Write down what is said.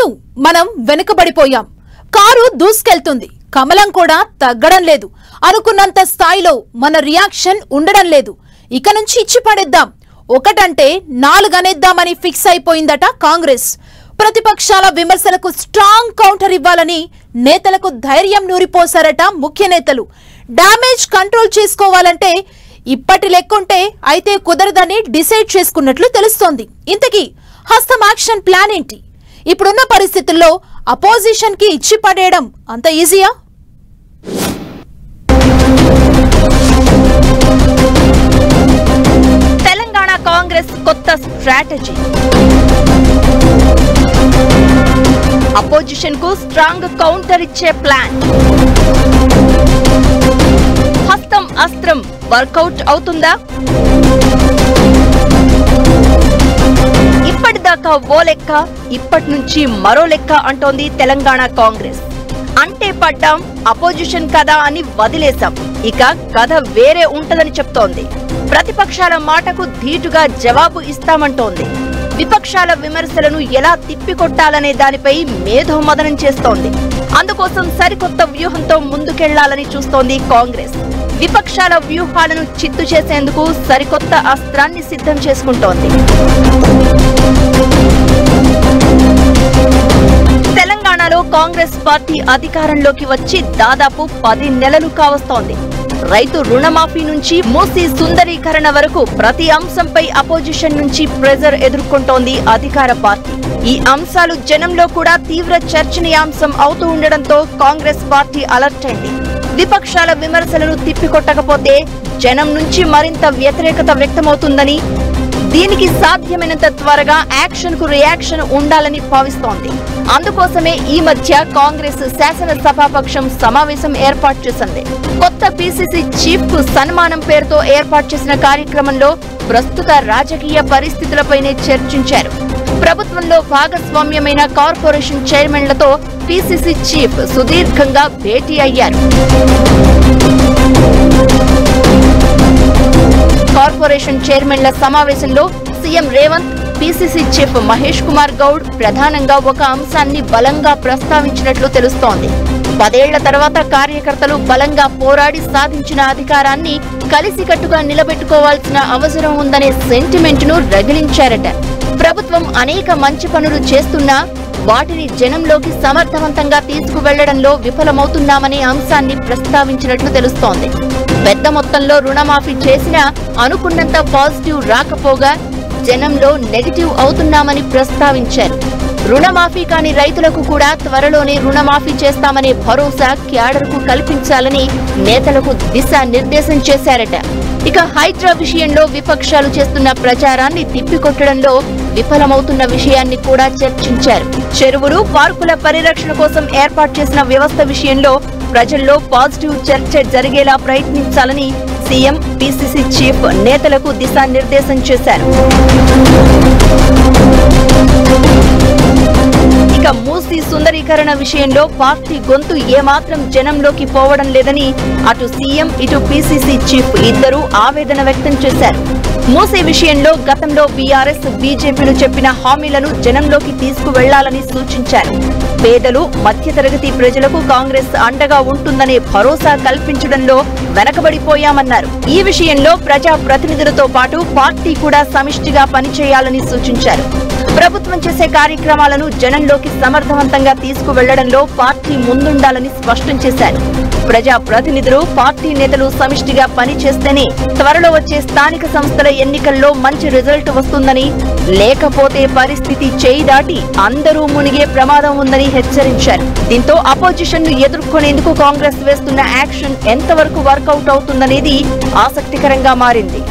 అవును, మనం వెనుకబడిపోయాం. కారు దూసుకెళ్తుంది, కమలం కూడా తగ్గడం లేదు. అనుకున్నంత స్థాయిలో మన రియాక్షన్ ఉండడం లేదు. ఇక నుంచి ఇచ్చి పడేద్దాం, ఒకటంటే 4 అనేద్దామని ఫిక్స్ అయిపోయిందట కాంగ్రెస్. ప్రతిపక్షాల విమర్శలకు స్ట్రాంగ్ కౌంటర్ ఇవ్వాలని నేతలకు ధైర్యం నూరిపోసారట ముఖ్య నేతలు. డ్యామేజ్ కంట్రోల్ చేసుకోవాలంటే ఇప్పటి లెక్కుంటే అయితే కుదరదని డిసైడ్ చేసుకున్నట్లు తెలుస్తోంది. ఇంతకీ హస్తం యాక్షన్ ప్లాన్ ఏంటి? ఇప్పుడున్న పరిస్థితుల్లో అపోజిషన్ కి ఇచ్చి పడేయడం అంత ఈజీయా? తెలంగాణ కాంగ్రెస్ కొత్త స్ట్రాటజీ. అపోజిషన్ కు స్ట్రాంగ్ కౌంటర్ ఇచ్చే ప్లాన్. హస్తం అస్త్రం వర్కౌట్ అవుతుందా? ఇప్పటిదాకా ఓ లెక్క, ఇప్పటి నుంచి మరో లెక్క అంటోంది తెలంగాణ కాంగ్రెస్. అంటే పడ్డాం, అపోజిషన్ కదా అని వదిలేశాం, ఇక కథ వేరే ఉంటదని చెప్తోంది. ప్రతిపక్షాల మాటకు ధీటుగా జవాబు ఇస్తామంటోంది. విపక్షాల విమర్శలను ఎలా తిప్పికొట్టాలనే దానిపై మేధోమదనం చేస్తోంది. అందుకోసం సరికొత్త వ్యూహంతో ముందుకెళ్లాలని చూస్తోంది కాంగ్రెస్. విపక్షాల వ్యూహాలను చిత్తు చేసేందుకు సరికొత్త అస్త్రాన్ని సిద్ధం చేసుకుంటోంది. తెలంగాణలో కాంగ్రెస్ పార్టీ అధికారంలోకి వచ్చి దాదాపు 10 నెలలు కావస్తోంది. రైతు రుణమాఫీ నుంచి మూసీ సుందరీకరణ వరకు ప్రతి అంశంపై అపోజిషన్ నుంచి ప్రెజర్ ఎదుర్కొంటోంది అధికార పార్టీ. ఈ అంశాలు జనంలో కూడా తీవ్ర చర్చనీయాంశం అవుతూ ఉండడంతో కాంగ్రెస్ పార్టీ అలర్ట్ అయింది. విపక్షాల విమర్శలను తిప్పికొట్టకపోతే జనం నుంచి మరింత వ్యతిరేకత వ్యక్తమవుతుందని, దీనికి సాధ్యమైనంత త్వరగా యాక్షన్ కు రియాక్షన్ ఉండాలని భావిస్తోంది. అందుకోసమే ఈ మధ్య కాంగ్రెస్ శాసనసభాపక్షం సమావేశం ఏర్పాటు చేసింది. కొత్త పిసిసి చీఫ్ కు సన్మానం పేరుతో ఏర్పాటు చేసిన కార్యక్రమంలో ప్రస్తుత రాజకీయ పరిస్థితులపైనే చర్చించారు. ప్రభుత్వంలో భాగస్వామ్యమైన కార్పొరేషన్ చైర్మన్లతో పిసిసి చీఫ్ సుదీర్ఘంగా భేటీ అయ్యారు. కార్పొరేషన్ చైర్మన్ల సమావేశంలో CM Revanth, PCC chief Mahesh Kumar Goud ప్రధానంగా ఒక అంశాన్ని బలంగా ప్రస్తావించినట్లు తెలుస్తోంది. 10 ఏళ్ల తర్వాత కార్యకర్తలు బలంగా పోరాడి సాధించిన అధికారాన్ని కలిసికట్టుగా నిలబెట్టుకోవాల్సిన అవసరం ఉందనే సెంటిమెంట్ ను రగిలించారట. ప్రభుత్వం అనేక మంచి పనులు చేస్తున్నా వాటిని జనంలోకి సమర్థవంతంగా తీసుకువెళ్లడంలో విఫలమవుతున్నామనే అంశాన్ని ప్రస్తావించినట్లు తెలుస్తోంది. పెద్ద మొత్తంలో రుణమాఫీ చేసినా అనుకున్నంత పాజిటివ్ రాకపోగా జనంలో నెగటివ్ అవుతున్నామని ప్రస్తావించారు. రుణమాఫీ కాని రైతులకు కూడా త్వరలోనే రుణమాఫీ చేస్తామనే భరోసా క్యాడర్కు కల్పించాలని నేతలకు దిశానిర్దేశం చేశారట. ఇక హైడ్రా విషయంలో విపక్షాలు చేస్తున్న ప్రచారాన్ని తిప్పికొట్టడంలో విఫలమవుతున్న విషయాన్ని కూడా చర్చించారు. చెరువులు, పార్కుల పరిరక్షణ కోసం ఏర్పాటు చేసిన వ్యవస్థ విషయంలో ప్రజల్లో పాజిటివ్ చర్చ జరిగేలా ప్రయత్నించాలని సీఎం, పిసిసి చీఫ్ నేతలకు దిశానిర్దేశం చేశారు. ఇక మూసీ సుందరీకరణ విషయంలో పార్టీ గొంతు ఏమాత్రం జనంలోకి పోవడం లేదని అటు సీఎం, ఇటు పిసిసి చీఫ్ ఇద్దరూ ఆవేదన వ్యక్తం చేశారు. మూసీ విషయంలో గతంలో బీఆర్ఎస్, బీజేపీలు చెప్పిన హామీలను జనంలోకి తీసుకువెళ్లాలని సూచించారు. పేదలు, మధ్యతరగతి ప్రజలకు కాంగ్రెస్ అండగా ఉంటుందనే భరోసా కల్పించడంలో వెనకబడిపోయామన్నారు. ఈ విషయంలో ప్రజా ప్రతినిధులతో పాటు పార్టీ కూడా సమిష్టిగా పనిచేయాలని సూచించారు. ప్రభుత్వం చేసే కార్యక్రమాలను జనంలోకి సమర్థవంతంగా తీసుకువెళ్లడంలో పార్టీ ముందుండాలని స్పష్టం చేశారు. ప్రజా ప్రతినిధులు, పార్టీ నేతలు సమిష్టిగా పనిచేస్తేనే త్వరలో వచ్చే స్థానిక సంస్థల ఎన్నికల్లో మంచి రిజల్ట్ వస్తుందని, లేకపోతే పరిస్థితి చేయి దాటి అందరూ మునిగే ప్రమాదం ఉందని హెచ్చరించారు. దీంతో అపోజిషన్ ను ఎదుర్కొనేందుకు కాంగ్రెస్ వేస్తున్న యాక్షన్ ఎంతవరకు వర్కౌట్ అవుతుందనేది ఆసక్తికరంగా మారింది.